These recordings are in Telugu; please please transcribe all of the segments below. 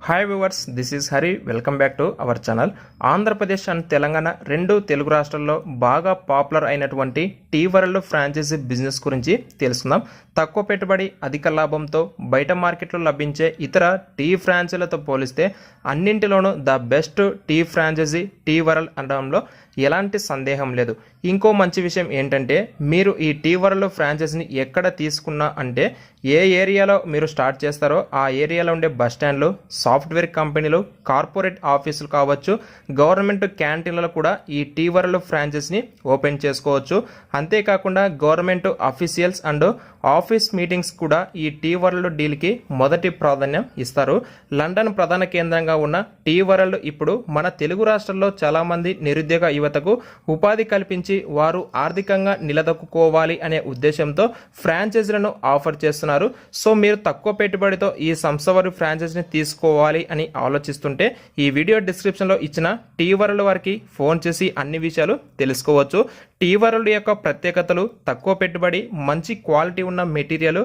Hi viewers, this is Hari. Welcome back to our channel. Andhra Pradesh and Telangana రెండు తెలుగు రాష్ట్రాల్లో బాగా పాపులర్ అయినటువంటి టీ వరల్డ్ ఫ్రాంచైజీ బిజినెస్ గురించి తెలుసుకుందాం. తక్కువ పెట్టుబడి అధిక లాభంతో బయట మార్కెట్లో లభించే ఇతర టీ ఫ్రాంచైజీలతో పోలిస్తే అన్నింటిలోనూ the best tea franchisee Tea World అనడంలో ఎలాంటి సందేహం లేదు. ఇంకో మంచి విషయం ఏంటంటే, మీరు ఈ టీ వరల్డ్ ఫ్రాంచైజీని ఎక్కడ తీసుకున్నా అంటే ఏ ఏరియాలో మీరు స్టార్ట్ చేస్తారో ఆ ఏరియాలో ఉండే బస్ స్టాండ్లు, సాఫ్ట్వేర్ కంపెనీలు, కార్పొరేట్ ఆఫీసులు కావచ్చు, గవర్నమెంట్ క్యాంటీన్లలో కూడా ఈ టీ వరల్డ్ ఫ్రాంచైజీని ఓపెన్ చేసుకోవచ్చు. అంతేకాకుండా government officials and office meetings కూడా ఈ టీ వరల్డ్ డీల్కి మొదటి ప్రాధాన్యం ఇస్తారు. లండన్ ప్రధాన కేంద్రంగా ఉన్న టీ వరల్డ్ ఇప్పుడు మన తెలుగు రాష్ట్రాల్లో చాలామంది నిరుద్యోగ యువతకు ఉపాధి కల్పించి వారు ఆర్థికంగా నిలదొక్కుకోవాలి అనే ఉద్దేశంతో ఫ్రాంచైజీలను ఆఫర్ చేస్తున్నారు. సో మీరు తక్కువ పెట్టుబడితో ఈ సంస్థ వారి ఫ్రాంచైజీని తీసుకోవాలి అని ఆలోచిస్తుంటే ఈ వీడియో డిస్క్రిప్షన్లో ఇచ్చిన టీ వరల్డ్ వారికి ఫోన్ చేసి అన్ని విషయాలు తెలుసుకోవచ్చు. టీ వరల్డ్ యొక్క ప్రత్యేకతలు: తక్కువ పెట్టుబడి, మంచి క్వాలిటీ ఉన్న material,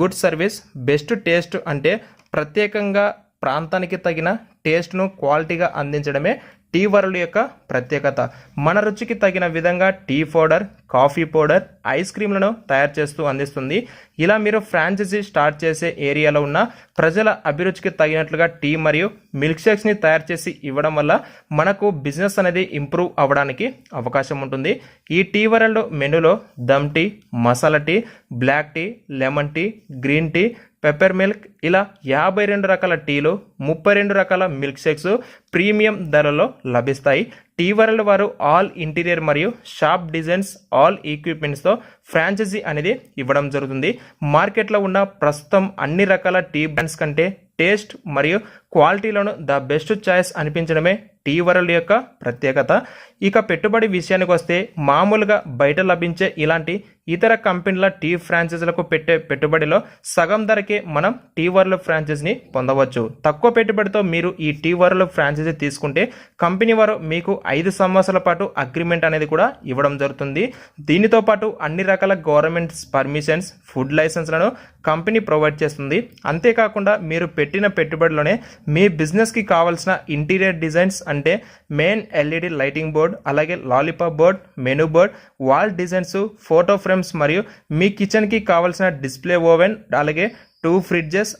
good service, best taste. అంటే ప్రత్యేకంగా ప్రాంతానికి తగిన టేస్ట్ను క్వాలిటీగా అందించడమే టీ వరల్డ్ యొక్క ప్రత్యేకత. మన రుచికి తగిన విధంగా tea powder, coffee powder, ice క్రీమ్లను తయారు చేస్తూ అందిస్తుంది. ఇలా మీరు ఫ్రాంచైజీ స్టార్ట్ చేసే ఏరియాలో ఉన్న ప్రజల అభిరుచికి తగినట్లుగా టీ మరియు మిల్క్ షేక్స్ని తయారు చేసి ఇవ్వడం వల్ల మనకు బిజినెస్ అనేది ఇంప్రూవ్ అవ్వడానికి అవకాశం ఉంటుంది. ఈ టీ వరల్డ్ మెనూలో dum tea, masala tea, black tea, lemon tea, green tea, pepper milk, ఇలా 52 రకాల టీలు, 32 రకాల మిల్క్ షేక్స్ ప్రీమియం ధరలో లభిస్తాయి. టీ వరల్డ్ వారు ఆల్ ఇంటీరియర్ మరియు షాప్ డిజైన్స్, ఆల్ ఈక్విప్మెంట్స్తో ఫ్రాంచైజీ అనేది ఇవ్వడం జరుగుతుంది. మార్కెట్లో ఉన్న ప్రస్తుతం అన్ని రకాల టీ బ్రాండ్స్ కంటే టేస్ట్ మరియు క్వాలిటీలోను ద బెస్ట్ చాయిస్ అనిపించడమే టీ వరల్డ్ యొక్క ప్రత్యేకత. ఇక పెట్టుబడి విషయానికి వస్తే, మామూలుగా బయట లభించే ఇలాంటి ఇతర కంపెనీల టీ ఫ్రాంచైజీలకు పెట్టే పెట్టుబడిలో సగం ధరకే మనం టీ వరల్డ్ ఫ్రాంచైజీని పొందవచ్చు. తక్కువ పెట్టుబడితో మీరు ఈ టీ వరల్డ్ ఫ్రాంచైజీ తీసుకుంటే కంపెనీ వారు మీకు 5 సంవత్సరాల పాటు అగ్రిమెంట్ అనేది కూడా ఇవ్వడం జరుగుతుంది. దీనితో పాటు అన్ని రకాల గవర్నమెంట్ పర్మిషన్స్, ఫుడ్ లైసెన్స్లను కంపెనీ ప్రొవైడ్ చేస్తుంది. అంతేకాకుండా మీరు పెట్టిన పెట్టుబడిలోనే మీ బిజినెస్కి కావాల్సిన ఇంటీరియర్ డిజైన్స్ అంటే మెయిన్ ఎల్ఈడి లైటింగ్ బోర్డ్, అలాగే lollipop board, menu board, wall designs, photo frames మరియు మీ కిచెన్కి కావాల్సిన డిస్ప్లే ఓవెన్, అలాగే 2 ఫ్రిడ్జెస్,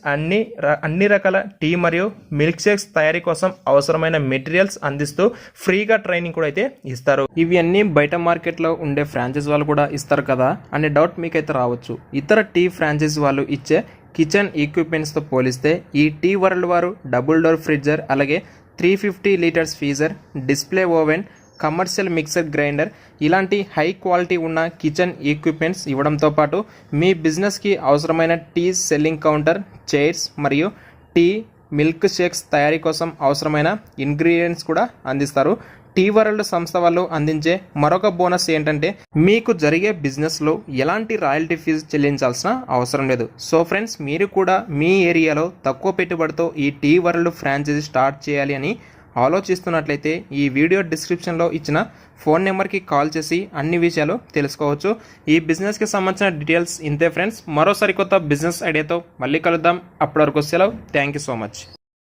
అన్ని రకాల టీ మరియు మిల్క్ షేక్స్ తయారీ కోసం అవసరమైన మెటీరియల్స్ అందిస్తూ ఫ్రీగా ట్రైనింగ్ కూడా అయితే ఇస్తారు. ఇవి అన్ని బయట మార్కెట్లో ఉండే ఫ్రాంచైజ్ వాళ్ళు కూడా ఇస్తారు కదా అనే డౌట్ మీకైతే రావచ్చు. ఇతర టీ ఫ్రాంచైజ్ వాళ్ళు ఇచ్చే కిచెన్ ఈక్విప్మెంట్స్తో పోలిస్తే ఈ టీ వరల్డ్ వారు డబుల్ డోర్ ఫ్రిడ్జర్, అలాగే 350 litres freezer, display oven, commercial mixer grinder ఇలాంటి హై క్వాలిటీ ఉన్న కిచెన్ ఈక్విప్మెంట్స్ ఇవ్వడంతో పాటు మీ బిజినెస్కి అవసరమైన టీ సెల్లింగ్ కౌంటర్, చైర్స్ మరియు టీ, మిల్క్ షేక్స్ తయారీ కోసం అవసరమైన ఇంగ్రీడియంట్స్ కూడా అందిస్తారు. టీ వరల్డ్ సంస్థ వాళ్ళు అందించే మరొక బోనస్ ఏంటంటే, మీకు జరిగే బిజినెస్లో ఎలాంటి రాయల్టీ ఫీజు చెల్లించాల్సిన అవసరం లేదు. సో ఫ్రెండ్స్, మీరు కూడా మీ ఏరియాలో తక్కువ పెట్టుబడితో ఈ టీ వరల్డ్ ఫ్రాంచైజీ స్టార్ట్ చేయాలి అని ఆలోచిస్తున్నట్లయితే ఈ వీడియో డిస్క్రిప్షన్లో ఇచ్చిన ఫోన్ నెంబర్కి కాల్ చేసి అన్ని విషయాలు తెలుసుకోవచ్చు. ఈ బిజినెస్కి సంబంధించిన డీటెయిల్స్ ఇంతే ఫ్రెండ్స్. మరో సరికొత్త బిజినెస్ ఐడియాతో మళ్ళీ కలుద్దాం. అప్పటి వరకు సెలవు. Thank you so much.